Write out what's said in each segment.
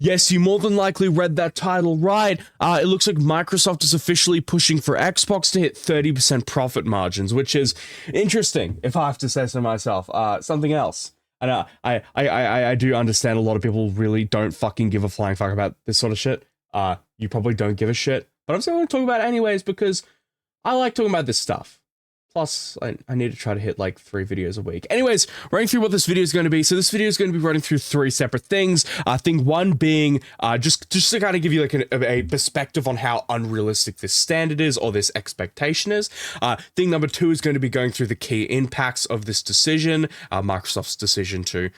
Yes, you more than likely read that title right. It looks like Microsoft is officially pushing for Xbox to hit 30% profit margins, which is interesting, if I have to say so myself. Something else. And I do understand a lot of people really don't fucking give a flying fuck about this sort of shit. You probably don't give a shit, but I'm still going to talk about it anyways because I like talking about this stuff. Plus, I need to try to hit like 3 videos a week. Anyways, running through what this video is going to be. So this video is going to be running through 3 separate things. Thing 1 being just to kind of give you like a perspective on how unrealistic this standard is or this expectation is. Thing number 2 is going to be going through the key impacts of this decision, Microsoft's decision to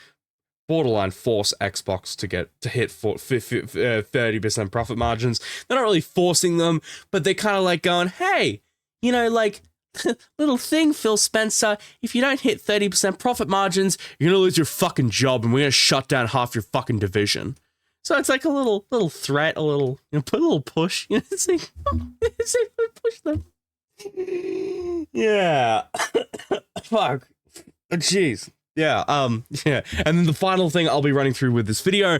borderline force Xbox to hit 30% profit margins. They're not really forcing them, but they're kind of like going, hey, you know, like, little thing, Phil Spencer, if you don't hit 30% profit margins, you're gonna lose your fucking job and we're gonna shut down half your fucking division. So it's like a little threat, a little, you know, put a little push. You know, it's like push them. Yeah. Fuck. Jeez. Yeah, yeah. And then the final thing I'll be running through with this video,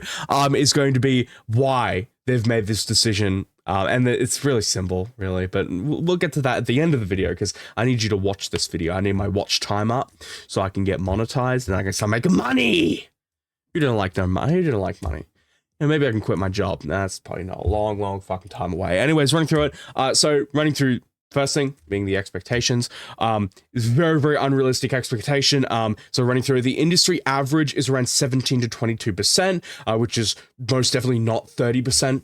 is going to be why they've made this decision. And it's really simple, really, but we'll get to that at the end of the video because I need you to watch this video. I need my watch time up so I can get monetized and I can start making money. Who didn't like no money? Who didn't like money? And maybe I can quit my job. That's probably not a long fucking time away. Anyways, running through it. So running through first thing being the expectations, is very unrealistic expectation. So running through, the industry average is around 17 to 22%, which is most definitely not 30%.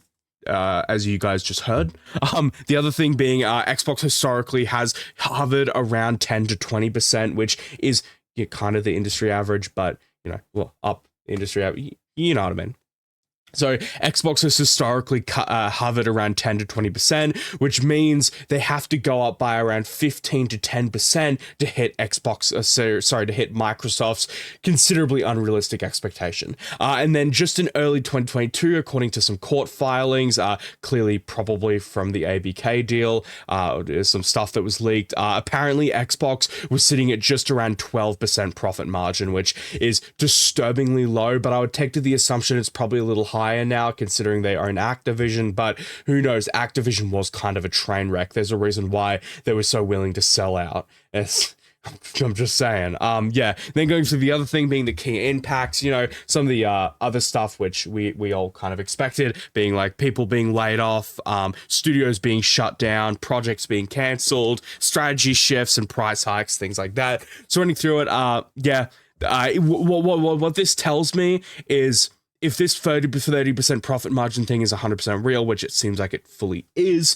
As you guys just heard. The other thing being Xbox historically has hovered around 10 to 20%, which is kind of the industry average, but up industry average, you know what I mean. So Xbox has historically hovered around 10 to 20%, which means they have to go up by around 15 to 10% to hit to hit Microsoft's considerably unrealistic expectation. And then just in early 2022, according to some court filings, clearly probably from the ABK deal, there's some stuff that was leaked. Apparently Xbox was sitting at just around 12% profit margin, which is disturbingly low, but I would take to the assumption it's probably a little higher now considering they own Activision, but who knows, Activision was kind of a train wreck. There's a reason why they were so willing to sell out. I'm just saying. Yeah, then going to the other thing being the key impacts, some of the other stuff which we all kind of expected, being like people being laid off, studios being shut down, projects being cancelled, strategy shifts and price hikes, things like that. So running through it, what this tells me is, if this 30% profit margin thing is 100% real, which it seems like it fully is,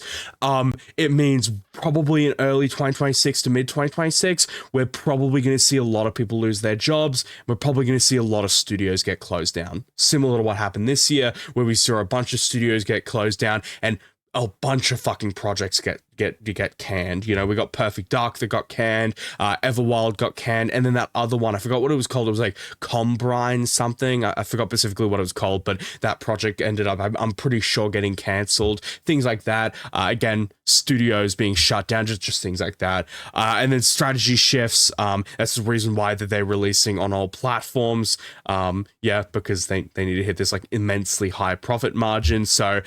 it means probably in early 2026 to mid 2026, we're probably going to see a lot of people lose their jobs. We're probably going to see a lot of studios get closed down. Similar to what happened this year, where we saw a bunch of studios get closed down and a bunch of fucking projects get canned. We got Perfect Dark that got canned, Everwild got canned, and then that other one, I forgot what it was called. It was like Combrine something. I forgot specifically what it was called, but that project ended up, I'm pretty sure, getting cancelled. Things like that. Again, studios being shut down, just things like that. And then strategy shifts. That's the reason why that they're releasing on all platforms. Because they need to hit this like immensely high profit margin. So,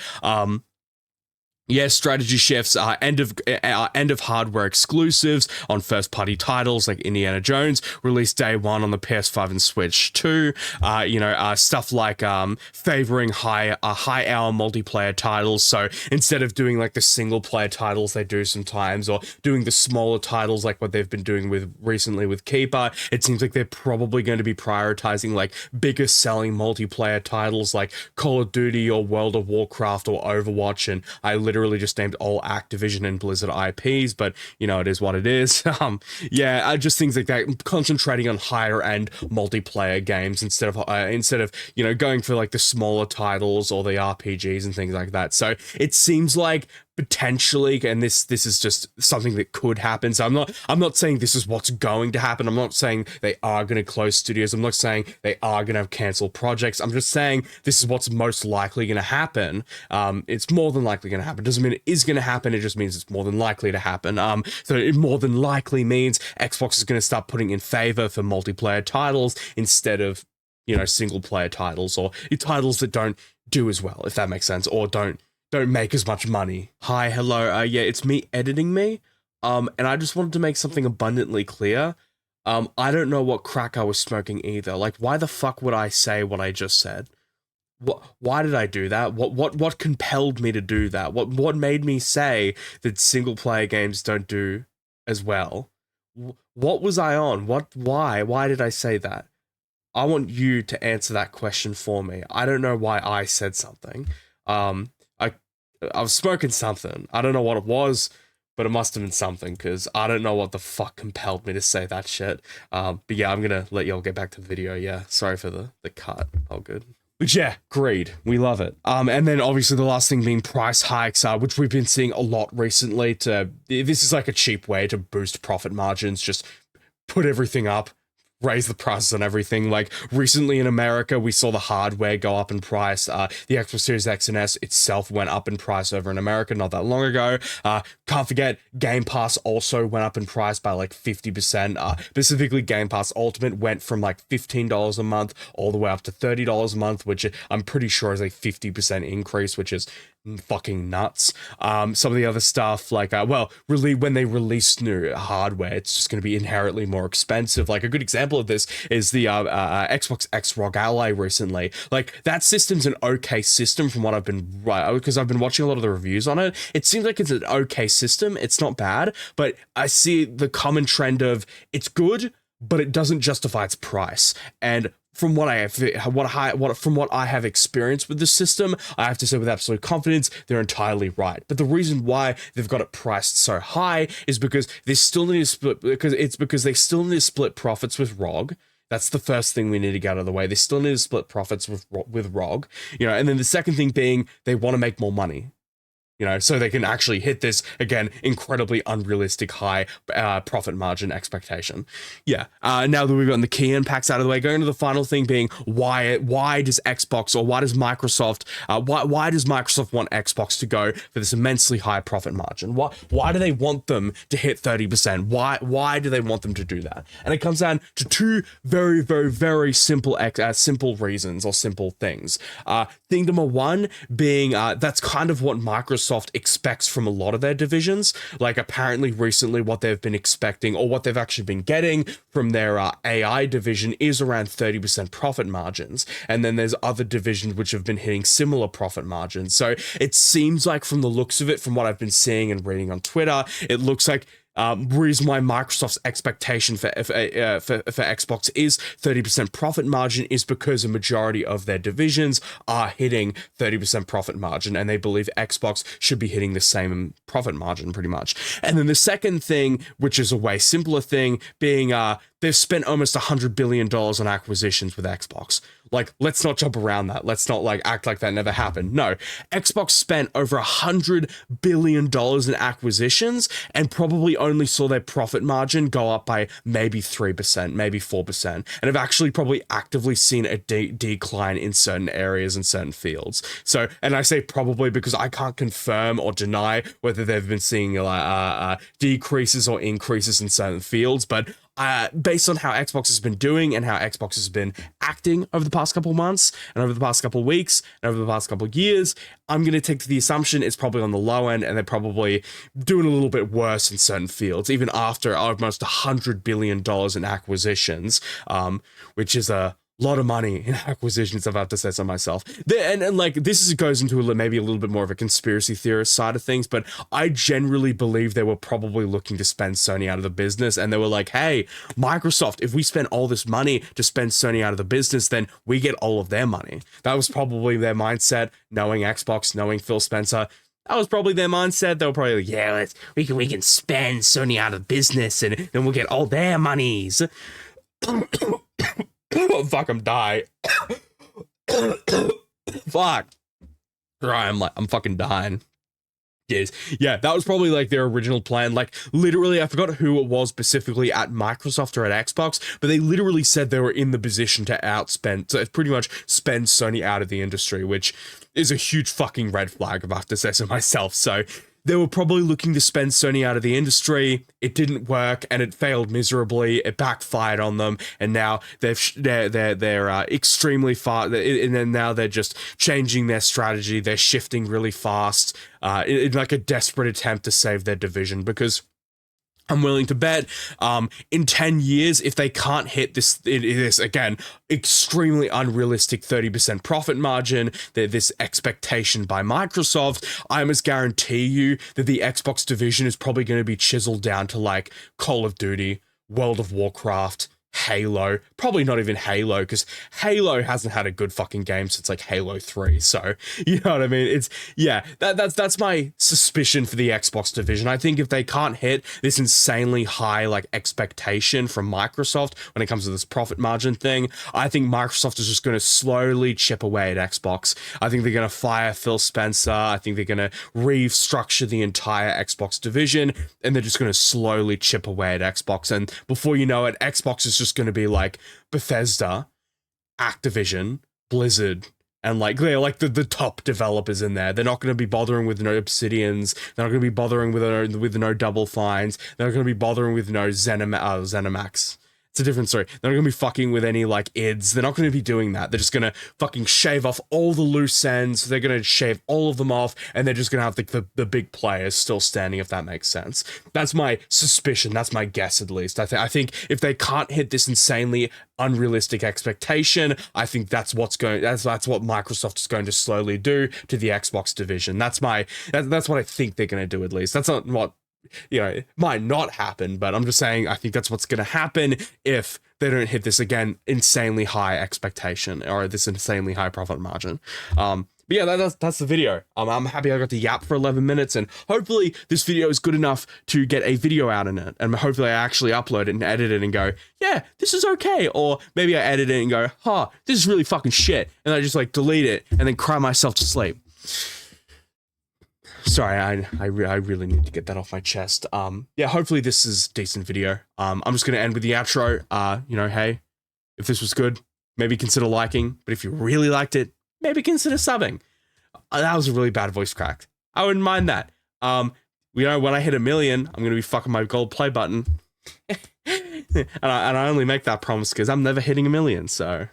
strategy shifts, end of hardware exclusives on first-party titles like Indiana Jones, released day 1 on the PS5 and Switch 2. Stuff like favoring high-hour multiplayer titles. So instead of doing like the single-player titles they do sometimes, or doing the smaller titles like what they've been doing recently with Keeper, it seems like they're probably going to be prioritizing like bigger selling multiplayer titles like Call of Duty or World of Warcraft or Overwatch, and I literally just named all Activision and Blizzard IPs, but it is what it is. Just things like that, concentrating on higher end multiplayer games instead of going for like the smaller titles or the RPGs and things like that. So it seems like potentially, and this is just something that could happen. So I'm not saying this is what's going to happen. I'm not saying they are going to close studios. I'm not saying they are going to cancel projects. I'm just saying this is what's most likely going to happen. It's more than likely going to happen. Doesn't mean it is going to happen. It just means it's more than likely to happen. So it more than likely means Xbox is going to start putting in favor for multiplayer titles instead of single player titles or titles that don't do as well, if that makes sense, or don't make as much money. Hi, hello, yeah, it's me editing me, and I just wanted to make something abundantly clear. I don't know what crack I was smoking either. Like, why the fuck would I say what I just said? Why did I do that? What compelled me to do that? What made me say that single player games don't do as well? What was I on? Why did I say that? I want you to answer that question for me. I don't know why I said something. I was smoking something. I don't know what it was, but it must have been something, because I don't know what the fuck compelled me to say that shit. But yeah, I'm gonna let y'all get back to the video. Yeah, sorry for the cut. All good. But yeah, greed. We love it. And then obviously the last thing being price hikes, which we've been seeing a lot recently. This is like a cheap way to boost profit margins. Just put everything up, raise the prices on everything. Like recently in America, we saw the hardware go up in price. The Xbox Series X and S itself went up in price over in America not that long ago. Can't forget Game Pass also went up in price by like 50%. Specifically Game Pass Ultimate went from like $15 a month all the way up to $30 a month, which I'm pretty sure is a 50% increase, which is fucking nuts. Some of the other stuff, like really when they release new hardware, it's just going to be inherently more expensive. Like a good example of this is the Xbox X ROG Ally recently. Like that system's an okay system from what I've been, because I've been watching a lot of the reviews on it. It seems like it's an okay system. It's not bad, but I see the common trend of it's good, but it doesn't justify its price. And from what I have experienced with the system, I have to say with absolute confidence, they're entirely right. But the reason why they've got it priced so high is because they still need to split, because they still need to split profits with ROG. That's the first thing we need to get out of the way. They still need to split profits with ROG, and then the second thing being they want to make more money. So they can actually hit this, again, incredibly unrealistic high profit margin expectation. Yeah, now that we've gotten the key impacts out of the way, going to the final thing being why does Xbox, or why does Microsoft, why does Microsoft want Xbox to go for this immensely high profit margin? Why do they want them to hit 30%? Why do they want them to do that? And it comes down to two very, very, very simple reasons, or simple things. Thing number one being that's kind of what Microsoft expects from a lot of their divisions. Like apparently recently what they've been expecting, or what they've actually been getting from their AI division, is around 30% profit margins. And then there's other divisions which have been hitting similar profit margins. So it seems like from the looks of it, from what I've been seeing and reading on Twitter, it looks like reason why Microsoft's expectation for Xbox is 30% profit margin is because a majority of their divisions are hitting 30% profit margin, and they believe Xbox should be hitting the same profit margin pretty much. And then the second thing, which is a way simpler thing, being they've spent almost $100 billion on acquisitions with Xbox. Like, let's not jump around that. Let's not act like that never happened. No, Xbox spent over $100 billion in acquisitions and probably only saw their profit margin go up by maybe 3%, maybe 4%, and have actually probably actively seen a decline in certain areas and certain fields. So, and I say probably because I can't confirm or deny whether they've been seeing decreases or increases in certain fields, but based on how Xbox has been doing and how Xbox has been acting over the past couple months and over the past couple weeks and over the past couple years, I'm going to take the assumption it's probably on the low end, and they're probably doing a little bit worse in certain fields, even after almost $100 billion in acquisitions, which is a lot of money in acquisitions, if I have to say so myself. And like, this goes into maybe a little bit more of a conspiracy theorist side of things, but I generally believe they were probably looking to spend Sony out of the business, and they were like, hey, Microsoft, if we spend all this money to spend Sony out of the business, then we get all of their money. That was probably their mindset, knowing Xbox, knowing Phil Spencer. That was probably their mindset. They were probably like, yeah, we can spend Sony out of business, and then we'll get all their monies. Oh, fuck, I'm dying. Fuck. I'm fucking dying. Yes. Yeah, that was probably like their original plan. Like, literally, I forgot who it was specifically at Microsoft or at Xbox, but they literally said they were in the position to pretty much spend Sony out of the industry, which is a huge fucking red flag, if I have to say so myself. So they were probably looking to spend Sony out of the industry. It didn't work, and it failed miserably. It backfired on them, and now they're extremely far. And then now they're just changing their strategy. They're shifting really fast, in like a desperate attempt to save their division, because I'm willing to bet in 10 years, if they can't hit this again, extremely unrealistic 30% profit margin, this expectation by Microsoft, I must guarantee you that the Xbox division is probably going to be chiseled down to like Call of Duty, World of Warcraft, Halo, probably not even Halo, because Halo hasn't had a good fucking game since like Halo 3. So you know what I mean? It's that's my suspicion for the Xbox division. I think if they can't hit this insanely high like expectation from Microsoft when it comes to this profit margin thing, I think Microsoft is just going to slowly chip away at Xbox. I think they're going to fire Phil Spencer. I think they're going to restructure the entire Xbox division, and they're just going to slowly chip away at Xbox. And before you know it, Xbox is just going to be like Bethesda, Activision, Blizzard, and like they're like the top developers in there. They're not going to be bothering with no Obsidians. They're not going to be bothering with no Double Fines. They're not going to be bothering with no ZeniMax. It's a different story. They're not going to be fucking with any like ids. They're not going to be doing that. They're just going to fucking shave off all the loose ends. They're going to shave all of them off, and they're just going to have the big players still standing, if that makes sense. That's my suspicion. That's my guess, at least. I think if they can't hit this insanely unrealistic expectation, I think that's what Microsoft is going to slowly do to the Xbox division. That's what I think they're going to do, at least. That's not what, you know, it might not happen, but I'm just saying I think that's what's going to happen if they don't hit this, again, insanely high expectation or this insanely high profit margin. But yeah, that's the video. I'm happy I got to yap for 11 minutes, and hopefully this video is good enough to get a video out in it, and hopefully I actually upload it and edit it and go, yeah, this is okay, or maybe I edit it and go, this is really fucking shit, and I just like delete it and then cry myself to sleep. Sorry, I really need to get that off my chest. Yeah, hopefully this is a decent video. I'm just gonna end with the outro. You know, hey, if this was good, maybe consider liking. But if you really liked it, maybe consider subbing. That was a really bad voice crack. I wouldn't mind that. You know, when I hit 1 million, I'm gonna be fucking my gold play button. and I only make that promise because I'm never hitting 1 million. So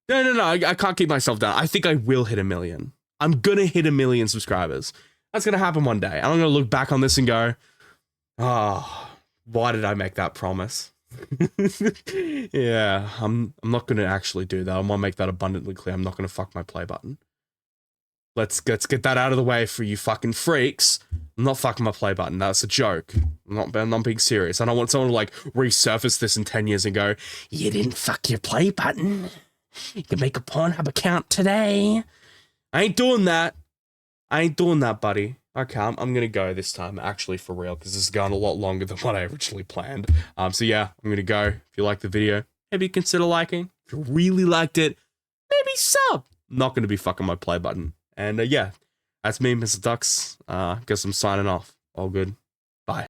no, I can't keep myself down. I think I will hit 1 million. I'm gonna hit 1 million subscribers. That's going to happen one day. I'm going to look back on this and go, why did I make that promise? Yeah, I'm not going to actually do that. I want to make that abundantly clear. I'm not going to fuck my play button. Let's get that out of the way for you fucking freaks. I'm not fucking my play button. That's a joke. I'm not being serious. I don't want someone to like resurface this in 10 years and go, you didn't fuck your play button. You can make a Pornhub account today. I ain't doing that. I ain't doing that, buddy. Okay, I'm gonna go this time, actually, for real, because this is going a lot longer than what I originally planned. So yeah, I'm gonna go. If you liked the video, maybe consider liking. If you really liked it, maybe sub. I'm not gonna be fucking my play button. And yeah, that's me, Mr. Ducks. Guess I'm signing off. All good.